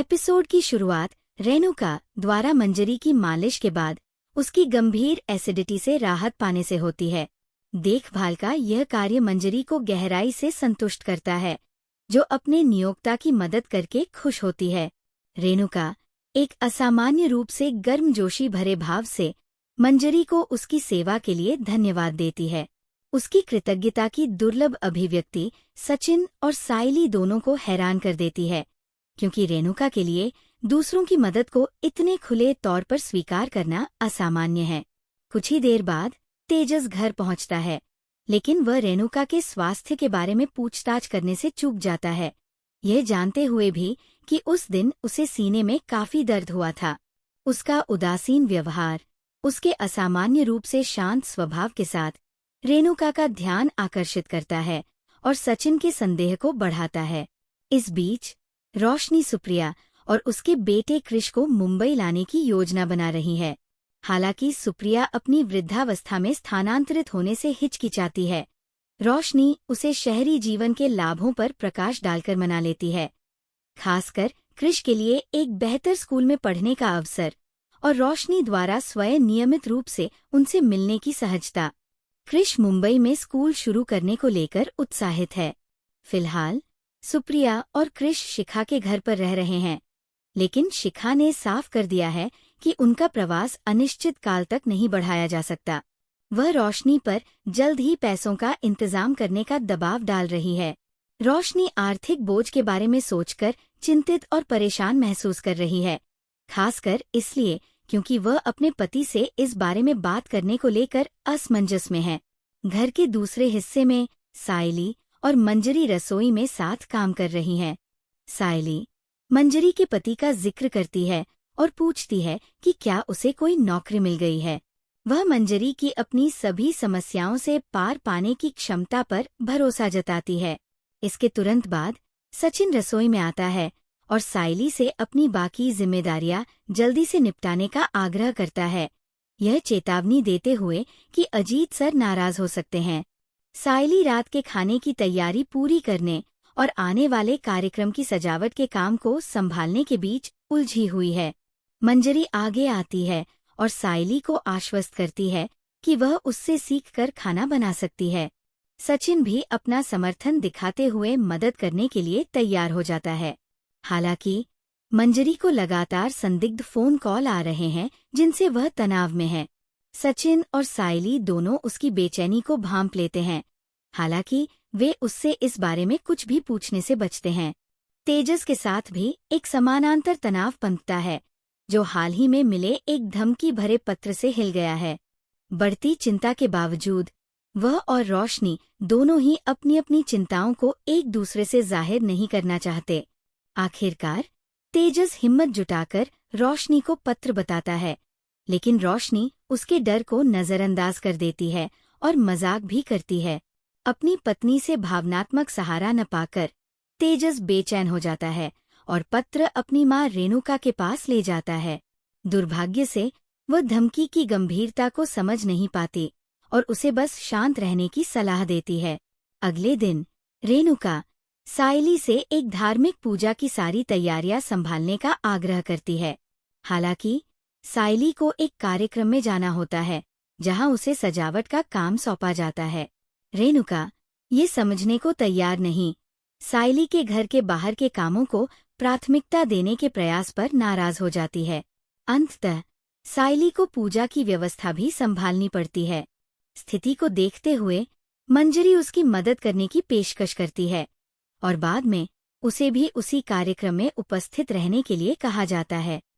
Episode की शुरुआत रेणुका द्वारा मंजरी की मालिश के बाद उसकी गंभीर एसिडिटी से राहत पाने से होती है। देखभाल का यह कार्य मंजरी को गहराई से संतुष्ट करता है, जो अपने नियोक्ता की मदद करके खुश होती है। रेणुका एक असामान्य रूप से गर्मजोशी भरे भाव से मंजरी को उसकी सेवा के लिए धन्यवाद देती है। उसकी कृतज्ञता की दुर्लभ अभिव्यक्ति सचिन और साइली दोनों को हैरान कर देती है, क्योंकि रेणुका के लिए दूसरों की मदद को इतने खुले तौर पर स्वीकार करना असामान्य है। कुछ ही देर बाद तेजस घर पहुंचता है, लेकिन वह रेणुका के स्वास्थ्य के बारे में पूछताछ करने से चूक जाता है, यह जानते हुए भी कि उस दिन उसे सीने में काफी दर्द हुआ था। उसका उदासीन व्यवहार, उसके असामान्य रूप से शांत स्वभाव के साथ रेणुका का ध्यान आकर्षित करता है और सचिन के संदेह को बढ़ाता है। इस बीच रोशनी सुप्रिया और उसके बेटे कृष को मुंबई लाने की योजना बना रही है। हालांकि सुप्रिया अपनी वृद्धावस्था में स्थानांतरित होने से हिचकिचाती है। रोशनी उसे शहरी जीवन के लाभों पर प्रकाश डालकर मना लेती है, खासकर कृष के लिए एक बेहतर स्कूल में पढ़ने का अवसर और रोशनी द्वारा स्वयं नियमित रूप से उनसे मिलने की सहजता। कृष मुंबई में स्कूल शुरू करने को लेकर उत्साहित है। फिलहाल सुप्रिया और कृष शिखा के घर पर रह रहे हैं, लेकिन शिखा ने साफ कर दिया है कि उनका प्रवास अनिश्चित काल तक नहीं बढ़ाया जा सकता। वह रोशनी पर जल्द ही पैसों का इंतजाम करने का दबाव डाल रही है। रोशनी आर्थिक बोझ के बारे में सोचकर चिंतित और परेशान महसूस कर रही है, खासकर इसलिए क्योंकि वह अपने पति से इस बारे में बात करने को लेकर असमंजस में है। घर के दूसरे हिस्से में साइली और मंजरी रसोई में साथ काम कर रही हैं। साइली मंजरी के पति का जिक्र करती है और पूछती है कि क्या उसे कोई नौकरी मिल गई है। वह मंजरी की अपनी सभी समस्याओं से पार पाने की क्षमता पर भरोसा जताती है। इसके तुरंत बाद सचिन रसोई में आता है और साइली से अपनी बाकी जिम्मेदारियां जल्दी से निपटाने का आग्रह करता है, यह चेतावनी देते हुए कि अजीत सर नाराज हो सकते हैं। साइली रात के खाने की तैयारी पूरी करने और आने वाले कार्यक्रम की सजावट के काम को संभालने के बीच उलझी हुई है। मंजरी आगे आती है और साइली को आश्वस्त करती है कि वह उससे सीखकर खाना बना सकती है। सचिन भी अपना समर्थन दिखाते हुए मदद करने के लिए तैयार हो जाता है। हालांकि मंजरी को लगातार संदिग्ध फोन कॉल आ रहे हैं, जिनसे वह तनाव में है। सचिन और साइली दोनों उसकी बेचैनी को भांप लेते हैं, हालांकि वे उससे इस बारे में कुछ भी पूछने से बचते हैं। तेजस के साथ भी एक समानांतर तनाव पनपता है, जो हाल ही में मिले एक धमकी भरे पत्र से हिल गया है। बढ़ती चिंता के बावजूद वह और रोशनी दोनों ही अपनी अपनी चिंताओं को एक दूसरे से जाहिर नहीं करना चाहते। आखिरकार तेजस हिम्मत जुटाकर रोशनी को पत्र बताता है, लेकिन रोशनी उसके डर को नजरअंदाज कर देती है और मजाक भी करती है। अपनी पत्नी से भावनात्मक सहारा न पाकर तेजस बेचैन हो जाता है और पत्र अपनी मां रेणुका के पास ले जाता है। दुर्भाग्य से वह धमकी की गंभीरता को समझ नहीं पाती और उसे बस शांत रहने की सलाह देती है। अगले दिन रेणुका साइली से एक धार्मिक पूजा की सारी तैयारियां संभालने का आग्रह करती है। हालांकि साइली को एक कार्यक्रम में जाना होता है, जहां उसे सजावट का काम सौंपा जाता है। रेणुका ये समझने को तैयार नहीं, साइली के घर के बाहर के कामों को प्राथमिकता देने के प्रयास पर नाराज हो जाती है। अंततः साइली को पूजा की व्यवस्था भी संभालनी पड़ती है। स्थिति को देखते हुए मंजरी उसकी मदद करने की पेशकश करती है और बाद में उसे भी उसी कार्यक्रम में उपस्थित रहने के लिए कहा जाता है।